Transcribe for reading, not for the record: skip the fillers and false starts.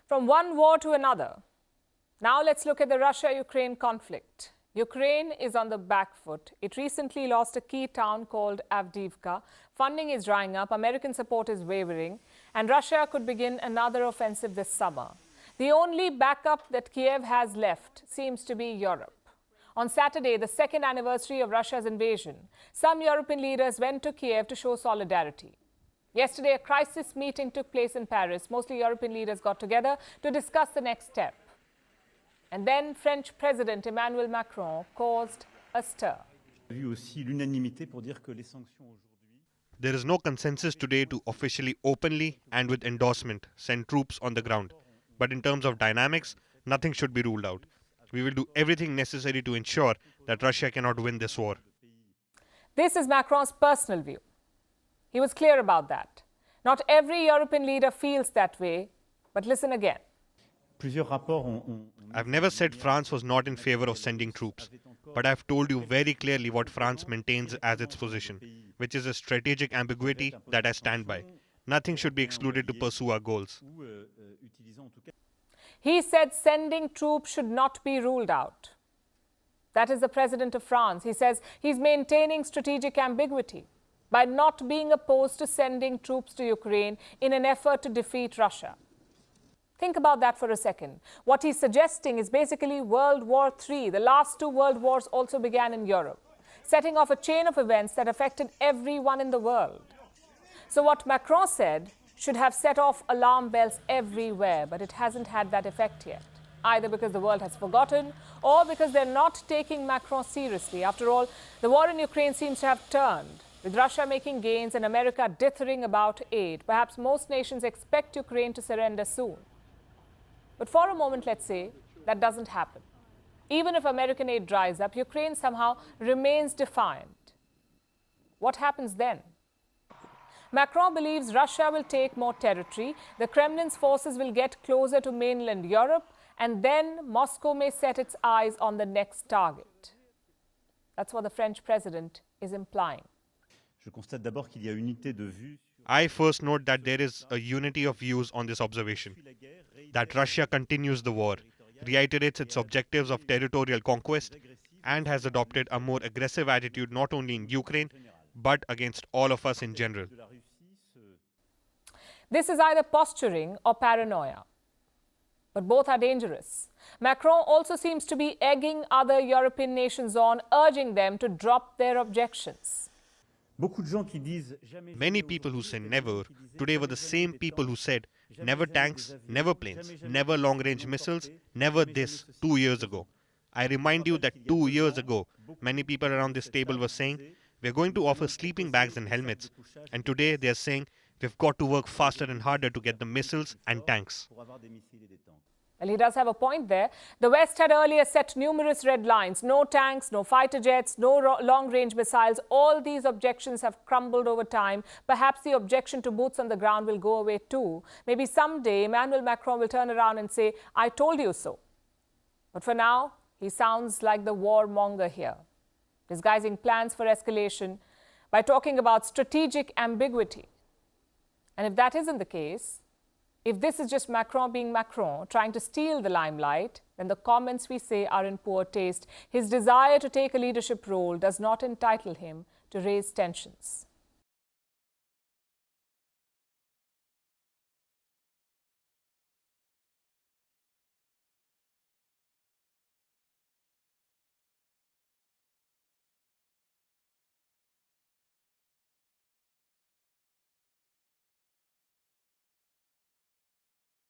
From one war to another. Now let's look at the Russia-Ukraine conflict. Ukraine is on the back foot. It recently lost a key town called Avdiivka. Funding is drying up, American support is wavering, and Russia could begin another offensive this summer. The only backup that Kiev has left seems to be Europe. On Saturday, the second anniversary of Russia's invasion, some European leaders went to Kiev to show solidarity. Yesterday, a crisis meeting took place in Paris. Mostly European leaders got together to discuss the next step. And then French President Emmanuel Macron caused a stir. There is no consensus today to officially, openly and with endorsement send troops on the ground. But in terms of dynamics, nothing should be ruled out. We will do everything necessary to ensure that Russia cannot win this war. This is Macron's personal view. He was clear about that. Not every European leader feels that way, but listen again. I've never said France was not in favor of sending troops, but I've told you very clearly what France maintains as its position, which is a strategic ambiguity that I stand by. Nothing should be excluded to pursue our goals. He said sending troops should not be ruled out. That is the President of France. He says he's maintaining strategic ambiguity by not being opposed to sending troops to Ukraine in an effort to defeat Russia. Think about that for a second. What he's suggesting is basically World War III. The last two world wars also began in Europe, setting off a chain of events that affected everyone in the world. So what Macron said should have set off alarm bells everywhere, but it hasn't had that effect yet, either because the world has forgotten or because they're not taking Macron seriously. After all, the war in Ukraine seems to have turned, with Russia making gains and America dithering about aid. Perhaps most nations expect Ukraine to surrender soon. But for a moment, let's say, that doesn't happen. Even if American aid dries up, Ukraine somehow remains defiant. What happens then? Macron believes Russia will take more territory, the Kremlin's forces will get closer to mainland Europe, and then Moscow may set its eyes on the next target. That's what the French president is implying. I first note that there is a unity of views on this observation, that Russia continues the war, reiterates its objectives of territorial conquest, and has adopted a more aggressive attitude not only in Ukraine, but against all of us in general. This is either posturing or paranoia, but both are dangerous. Macron also seems to be egging other European nations on, urging them to drop their objections. Many people who say never today were the same people who said never tanks, never planes, never long-range missiles, never this 2 years ago. I remind you that 2 years ago, many people around this table were saying, we're going to offer sleeping bags and helmets. And today they're saying, we've got to work faster and harder to get the missiles and tanks. Well, he does have a point there. The West had earlier set numerous red lines. No tanks, no fighter jets, no long-range missiles. All these objections have crumbled over time. Perhaps the objection to boots on the ground will go away too. Maybe someday Emmanuel Macron will turn around and say, I told you so. But for now, he sounds like the warmonger here, disguising plans for escalation by talking about strategic ambiguity. And if that isn't the case, if this is just Macron being Macron, trying to steal the limelight, then the comments we say are in poor taste. His desire to take a leadership role does not entitle him to raise tensions.